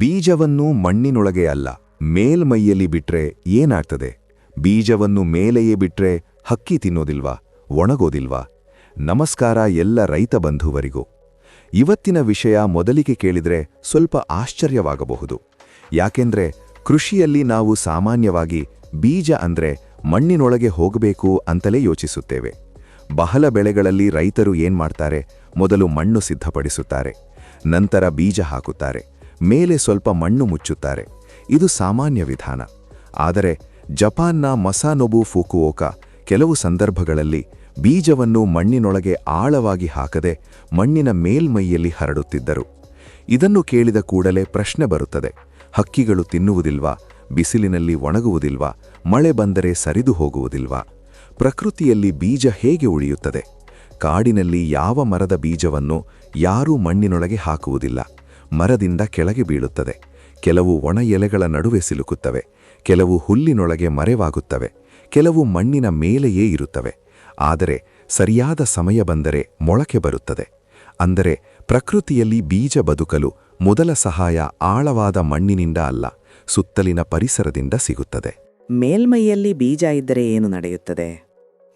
ಬೀಜವನ್ನು ಮಣ್ಣಿನೊಳಗೆ ಅಲ್ಲ, ಮೇಲ್ಮೈಯಲ್ಲಿ ಬಿಟ್ರೆ ಏನಾಗ್ತದೆ? ಬೀಜವನ್ನು ಮೇಲೆಯೇ ಬಿಟ್ರೆ ಹಕ್ಕಿ ತಿನ್ನೋದಿಲ್ವಾ, ಒಣಗೋದಿಲ್ವಾ? ನಮಸ್ಕಾರ ಎಲ್ಲ ರೈತ ಬಂಧುವರಿಗೂ. ಇವತ್ತಿನ ವಿಷಯ ಮೊದಲಿಗೆ ಕೇಳಿದ್ರೆ ಸ್ವಲ್ಪ ಆಶ್ಚರ್ಯವಾಗಬಹುದು. ಯಾಕೆಂದ್ರೆ ಕೃಷಿಯಲ್ಲಿ ನಾವು ಸಾಮಾನ್ಯವಾಗಿ ಬೀಜ ಅಂದ್ರೆ ಮಣ್ಣಿನೊಳಗೆ ಹೋಗಬೇಕು ಅಂತಲೇ ಯೋಚಿಸುತ್ತೇವೆ. ಬಹಳ ಬೆಳೆಗಳಲ್ಲಿ ರೈತರು ಏನ್ಮಾಡ್ತಾರೆ, ಮೊದಲು ಮಣ್ಣು ಸಿದ್ಧಪಡಿಸುತ್ತಾರೆ, ನಂತರ ಬೀಜ ಹಾಕುತ್ತಾರೆ, ಮೇಲೆ ಸ್ವಲ್ಪ ಮಣ್ಣು ಮುಚ್ಚುತ್ತಾರೆ. ಇದು ಸಾಮಾನ್ಯ ವಿಧಾನ. ಆದರೆ ಜಪಾನ್ನ ಮಸಾನೊಬು ಫುಕುವೋಕಾ ಕೆಲವು ಸಂದರ್ಭಗಳಲ್ಲಿ ಬೀಜವನ್ನು ಮಣ್ಣಿನೊಳಗೆ ಆಳವಾಗಿ ಹಾಕದೆ ಮಣ್ಣಿನ ಮೇಲ್ಮೈಯಲ್ಲಿ ಹರಡುತ್ತಿದ್ದರು. ಇದನ್ನು ಕೇಳಿದ ಕೂಡಲೇ ಪ್ರಶ್ನೆ ಬರುತ್ತದೆ, ಹಕ್ಕಿಗಳು ತಿನ್ನುವುದಿಲ್ವಾ, ಬಿಸಿಲಿನಲ್ಲಿ ಒಣಗುವುದಿಲ್ವಾ, ಮಳೆ ಬಂದರೆ ಸರಿದು ಹೋಗುವುದಿಲ್ವಾ? ಪ್ರಕೃತಿಯಲ್ಲಿ ಬೀಜ ಹೇಗೆ ಉಳಿಯುತ್ತದೆ? ಕಾಡಿನಲ್ಲಿ ಯಾವ ಮರದ ಬೀಜವನ್ನು ಯಾರೂ ಮಣ್ಣಿನೊಳಗೆ ಹಾಕುವುದಿಲ್ಲ. ಮರದಿಂದ ಕೆಳಗೆ ಬೀಳುತ್ತದೆ, ಕೆಲವು ಒಣ ಎಲೆಗಳ ನಡುವೆ ಸಿಲುಕುತ್ತವೆ, ಕೆಲವು ಹುಲ್ಲಿನೊಳಗೆ ಮರೆವಾಗುತ್ತವೆ, ಕೆಲವು ಮಣ್ಣಿನ ಮೇಲೆಯೇ ಇರುತ್ತವೆ. ಆದರೆ ಸರಿಯಾದ ಸಮಯ ಬಂದರೆ ಮೊಳಕೆ ಬರುತ್ತದೆ. ಅಂದರೆ ಪ್ರಕೃತಿಯಲ್ಲಿ ಬೀಜ ಬದುಕಲು ಮೊದಲ ಸಹಾಯ ಆಳವಾದ ಮಣ್ಣಿನಿಂದ ಅಲ್ಲ, ಸುತ್ತಲಿನ ಪರಿಸರದಿಂದ ಸಿಗುತ್ತದೆ. ಮೇಲ್ಮೈಯಲ್ಲಿ ಬೀಜ ಇದ್ದರೆ ಏನು ನಡೆಯುತ್ತದೆ?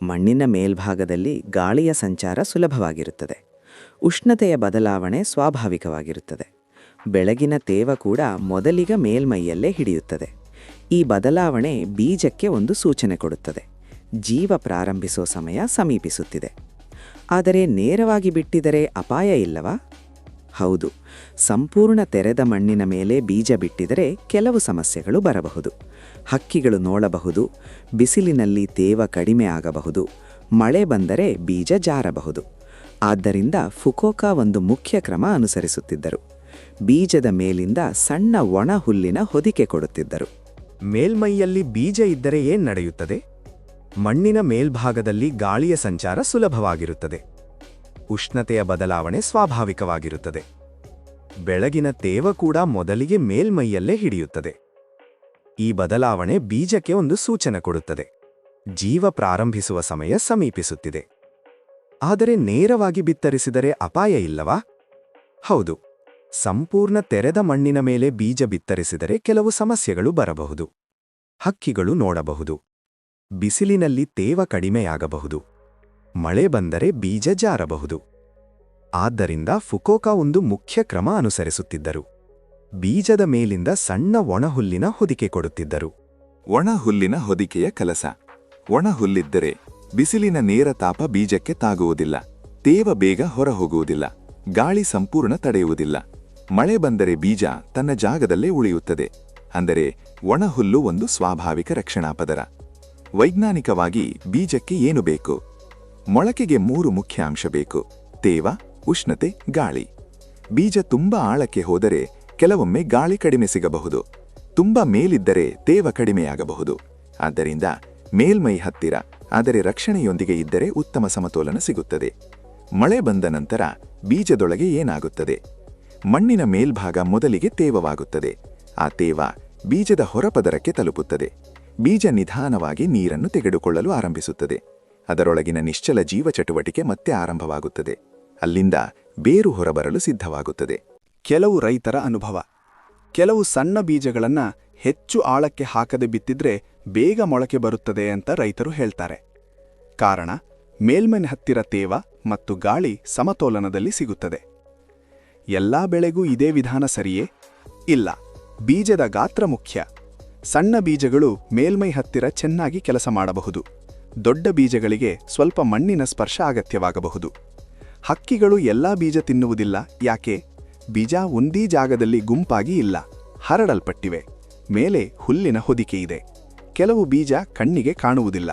ಮಣ್ಣಿನ ಮೇಲ್ಭಾಗದಲ್ಲಿ ಗಾಳಿಯ ಸಂಚಾರ ಸುಲಭವಾಗಿರುತ್ತದೆ. ಉಷ್ಣತೆಯ ಬದಲಾವಣೆ ಸ್ವಾಭಾವಿಕವಾಗಿರುತ್ತದೆ. ಬೆಳಗಿನ ತೇವ ಕೂಡ ಮೊದಲಿಗ ಮೇಲ್ಮೈಯಲ್ಲೇ ಹಿಡಿಯುತ್ತದೆ. ಈ ಬದಲಾವಣೆ ಬೀಜಕ್ಕೆ ಒಂದು ಸೂಚನೆ ಕೊಡುತ್ತದೆ, ಜೀವ ಪ್ರಾರಂಭಿಸುವ ಸಮಯ ಸಮೀಪಿಸುತ್ತಿದೆ. ಆದರೆ ನೇರವಾಗಿ ಬಿಟ್ಟಿದರೆ ಅಪಾಯ ಇಲ್ಲವಾ? ಹೌದು, ಸಂಪೂರ್ಣ ತೆರೆದ ಮಣ್ಣಿನ ಮೇಲೆ ಬೀಜ ಬಿಟ್ಟಿದರೆ ಕೆಲವು ಸಮಸ್ಯೆಗಳು ಬರಬಹುದು. ಹಕ್ಕಿಗಳು ನೋಡಬಹುದು, ಬಿಸಿಲಿನಲ್ಲಿ ತೇವ ಕಡಿಮೆ ಆಗಬಹುದು, ಮಳೆ ಬಂದರೆ ಬೀಜ ಜಾರಬಹುದು. ಆದ್ದರಿಂದ ಫುಕೋಕಾ ಒಂದು ಮುಖ್ಯ ಕ್ರಮ ಅನುಸರಿಸುತ್ತಿದ್ದರು. ಬೀಜದ ಮೇಲಿಂದ ಸಣ್ಣ ಒಣ ಹುಲ್ಲಿನ ಹೊದಿಕೆ ಕೊಡುತ್ತಿದ್ದರು. ಮೇಲ್ಮೈಯಲ್ಲಿ ಬೀಜ ಇದ್ದರೆ ಏನ್ ನಡೆಯುತ್ತದೆ? ಮಣ್ಣಿನ ಮೇಲ್ಭಾಗದಲ್ಲಿ ಗಾಳಿಯ ಸಂಚಾರ ಸುಲಭವಾಗಿರುತ್ತದೆ. ಉಷ್ಣತೆಯ ಬದಲಾವಣೆ ಸ್ವಾಭಾವಿಕವಾಗಿರುತ್ತದೆ. ಬೆಳಗಿನ ತೇವ ಕೂಡ ಮೊದಲಿಗೆ ಮೇಲ್ಮೈಯಲ್ಲೇ ಹಿಡಿಯುತ್ತದೆ. ಈ ಬದಲಾವಣೆ ಬೀಜಕ್ಕೆ ಒಂದು ಸೂಚನೆ ಕೊಡುತ್ತದೆ, ಜೀವ ಪ್ರಾರಂಭಿಸುವ ಸಮಯ ಸಮೀಪಿಸುತ್ತಿದೆ. ಆದರೆ ನೇರವಾಗಿ ಬಿತ್ತರಿಸಿದರೆ ಅಪಾಯ ಇಲ್ಲವಾ? ಹೌದು, ಸಂಪೂರ್ಣ ತೆರೆದ ಮಣ್ಣಿನ ಮೇಲೆ ಬೀಜ ಬಿತ್ತರಿಸಿದರೆ ಕೆಲವು ಸಮಸ್ಯೆಗಳು ಬರಬಹುದು. ಹಕ್ಕಿಗಳು ನೋಡಬಹುದು, ಬಿಸಿಲಿನಲ್ಲಿ ತೇವ ಕಡಿಮೆಯಾಗಬಹುದು, ಮಳೆ ಬಂದರೆ ಬೀಜ ಜಾರಬಹುದು. ಆದ್ದರಿಂದ ಫುಕೋಕಾ ಒಂದು ಮುಖ್ಯ ಕ್ರಮ ಅನುಸರಿಸುತ್ತಿದ್ದರು. ಬೀಜದ ಮೇಲಿಂದ ಸಣ್ಣ ಒಣಹುಲ್ಲಿನ ಹೊದಿಕೆ ಕೊಡುತ್ತಿದ್ದರು. ಒಣ ಹುಲ್ಲಿನ ಹೊದಿಕೆಯ ಕೆಲಸ. ಒಣ ಹುಲ್ಲಿದ್ದರೆ ಬಿಸಿಲಿನ ನೇರ ತಾಪ ಬೀಜಕ್ಕೆ ತಾಗುವುದಿಲ್ಲ, ತೇವ ಬೇಗ ಹೊರಹೋಗುವುದಿಲ್ಲ, ಗಾಳಿ ಸಂಪೂರ್ಣ ತಡೆಯುವುದಿಲ್ಲ. ಮಳೆ ಬಂದರೆ ಬೀಜ ತನ್ನ ಜಾಗದಲ್ಲೇ ಉಳಿಯುತ್ತದೆ. ಅಂದರೆ ಒಣ ಹುಲ್ಲು ಒಂದು ಸ್ವಾಭಾವಿಕ ರಕ್ಷಣಾ ಪದರ. ವೈಜ್ಞಾನಿಕವಾಗಿ ಬೀಜಕ್ಕೆ ಏನು ಬೇಕು? ಮೊಳಕೆಗೆ 3 ಮುಖ್ಯ ಅಂಶ ಬೇಕು: ತೇವ, ಉಷ್ಣತೆ, ಗಾಳಿ. ಬೀಜ ತುಂಬಾ ಆಳಕ್ಕೆ ಹೋದರೆ ಕೆಲವೊಮ್ಮೆ ಗಾಳಿ ಕಡಿಮೆ ಸಿಗಬಹುದು, ತುಂಬಾ ಮೇಲಿದ್ದರೆ ತೇವ ಕಡಿಮೆಯಾಗಬಹುದು. ಆದ್ದರಿಂದ ಮೇಲ್ಮೈ ಹತ್ತಿರ ಆದರೆ ರಕ್ಷಣೆಯೊಂದಿಗೆ ಇದ್ದರೆ ಉತ್ತಮ ಸಮತೋಲನ ಸಿಗುತ್ತದೆ. ಮಳೆ ಬಂದ ನಂತರ ಬೀಜದೊಳಗೆ ಏನಾಗುತ್ತದೆ? ಮಣ್ಣಿನ ಮೇಲ್ಭಾಗ ಮೊದಲಿಗೆ ತೇವವಾಗುತ್ತದೆ. ಆ ತೇವ ಬೀಜದ ಹೊರಪದರಕ್ಕೆ ತಲುಪುತ್ತದೆ. ಬೀಜ ನಿಧಾನವಾಗಿ ನೀರನ್ನು ತೆಗೆದುಕೊಳ್ಳಲು ಆರಂಭಿಸುತ್ತದೆ. ಅದರೊಳಗಿನ ನಿಶ್ಚಲ ಜೀವಚಟುವಟಿಕೆ ಮತ್ತೆ ಆರಂಭವಾಗುತ್ತದೆ. ಅಲ್ಲಿಂದ ಬೇರು ಹೊರಬರಲು ಸಿದ್ಧವಾಗುತ್ತದೆ. ಕೆಲವು ರೈತರ ಅನುಭವ: ಕೆಲವು ಸಣ್ಣ ಬೀಜಗಳನ್ನ ಹೆಚ್ಚು ಆಳಕ್ಕೆ ಹಾಕದೆ ಬಿತ್ತಿದ್ರೆ ಬೇಗ ಮೊಳಕೆ ಬರುತ್ತದೆ ಅಂತ ರೈತರು ಹೇಳ್ತಾರೆ. ಕಾರಣ, ಮೇಲ್ಮೈನ ಹತ್ತಿರ ತೇವ ಮತ್ತು ಗಾಳಿ ಸಮತೋಲನದಲ್ಲಿ ಸಿಗುತ್ತದೆ. ಎಲ್ಲಾ ಬೆಳೆಗೂ ಇದೇ ವಿಧಾನ ಸರಿಯೇ? ಇಲ್ಲ, ಬೀಜದ ಗಾತ್ರ ಮುಖ್ಯ. ಸಣ್ಣ ಬೀಜಗಳು ಮೇಲ್ಮೈ ಹತ್ತಿರ ಚೆನ್ನಾಗಿ ಕೆಲಸ ಮಾಡಬಹುದು. ದೊಡ್ಡ ಬೀಜಗಳಿಗೆ ಸ್ವಲ್ಪ ಮಣ್ಣಿನ ಸ್ಪರ್ಶ ಅಗತ್ಯವಾಗಬಹುದು. ಹಕ್ಕಿಗಳು ಎಲ್ಲಾ ಬೀಜ ತಿನ್ನುವುದಿಲ್ಲ. ಯಾಕೆ? ಬೀಜ ಒಂದೇ ಜಾಗದಲ್ಲಿ ಗುಂಪಾಗಿ ಇಲ್ಲ, ಹರಡಲ್ಪಟ್ಟಿವೆ. ಮೇಲೆ ಹುಲ್ಲಿನ ಹೊದಿಕೆ ಇದೆ. ಕೆಲವು ಬೀಜ ಕಣ್ಣಿಗೆ ಕಾಣುವುದಿಲ್ಲ,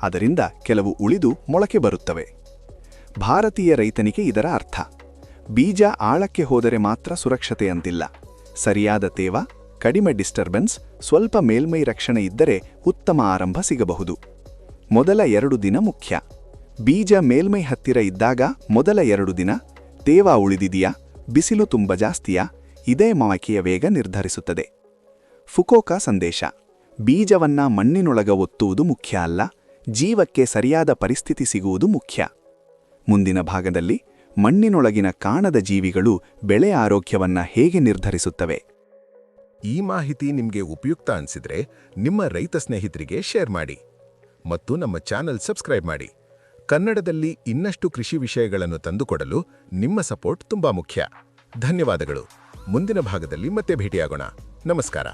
ಅದರಿಂದ ಕೆಲವು ಉಳಿದು ಮೊಳಕೆ ಬರುತ್ತವೆ. ಭಾರತೀಯ ರೈತನಿಗೆ ಇದರ ಅರ್ಥ: ಬೀಜ ಆಳಕ್ಕೆ ಹೋದರೆ ಮಾತ್ರ ಸುರಕ್ಷತೆ ಅಂತಿಲ್ಲ. ಸರಿಯಾದ ತೇವ, ಕಡಿಮೆ ಡಿಸ್ಟರ್ಬೆನ್ಸ್, ಸ್ವಲ್ಪ ಮೇಲ್ಮೈ ರಕ್ಷಣೆ ಇದ್ದರೆ ಉತ್ತಮ ಆರಂಭ ಸಿಗಬಹುದು. ಮೊದಲ 2 ದಿನ ಮುಖ್ಯ. ಬೀಜ ಮೇಲ್ಮೈ ಹತ್ತಿರ ಇದ್ದಾಗ ಮೊದಲ 2 ದಿನ ತೇವ ಉಳಿದಿದೆಯಾ, ಬಿಸಿಲು ತುಂಬ ಜಾಸ್ತಿಯಾ, ಇದೇ ಮೊಳಕೆಯ ವೇಗ ನಿರ್ಧರಿಸುತ್ತದೆ. ಫುಕೋಕಾ ಸಂದೇಶ: ಬೀಜವನ್ನ ಮಣ್ಣಿನೊಳಗ ಒತ್ತುವುದು ಮುಖ್ಯ ಅಲ್ಲ, ಜೀವಕ್ಕೆ ಸರಿಯಾದ ಪರಿಸ್ಥಿತಿ ಸಿಗುವುದು ಮುಖ್ಯ. ಮುಂದಿನ ಭಾಗದಲ್ಲಿ ಮಣ್ಣಿನೊಳಗಿನ ಕಾಣದ ಜೀವಿಗಳು ಬೆಳೆ ಆರೋಗ್ಯವನ್ನ ಹೇಗೆ ನಿರ್ಧರಿಸುತ್ತವೆ? ಈ ಮಾಹಿತಿ ನಿಮಗೆ ಉಪಯುಕ್ತ ಅನಿಸಿದ್ರೆ ನಿಮ್ಮ ರೈತ ಸ್ನೇಹಿತರಿಗೆ ಶೇರ್ ಮಾಡಿ ಮತ್ತು ನಮ್ಮ ಚಾನೆಲ್ ಸಬ್ಸ್ಕ್ರೈಬ್ ಮಾಡಿ. ಕನ್ನಡದಲ್ಲಿ ಇನ್ನಷ್ಟು ಕೃಷಿ ವಿಷಯಗಳನ್ನು ತಂದುಕೊಡಲು ನಿಮ್ಮ ಸಪೋರ್ಟ್ ತುಂಬಾ ಮುಖ್ಯ. ಧನ್ಯವಾದಗಳು. ಮುಂದಿನ ಭಾಗದಲ್ಲಿ ಮತ್ತೆ ಭೇಟಿಯಾಗೋಣ. ನಮಸ್ಕಾರ.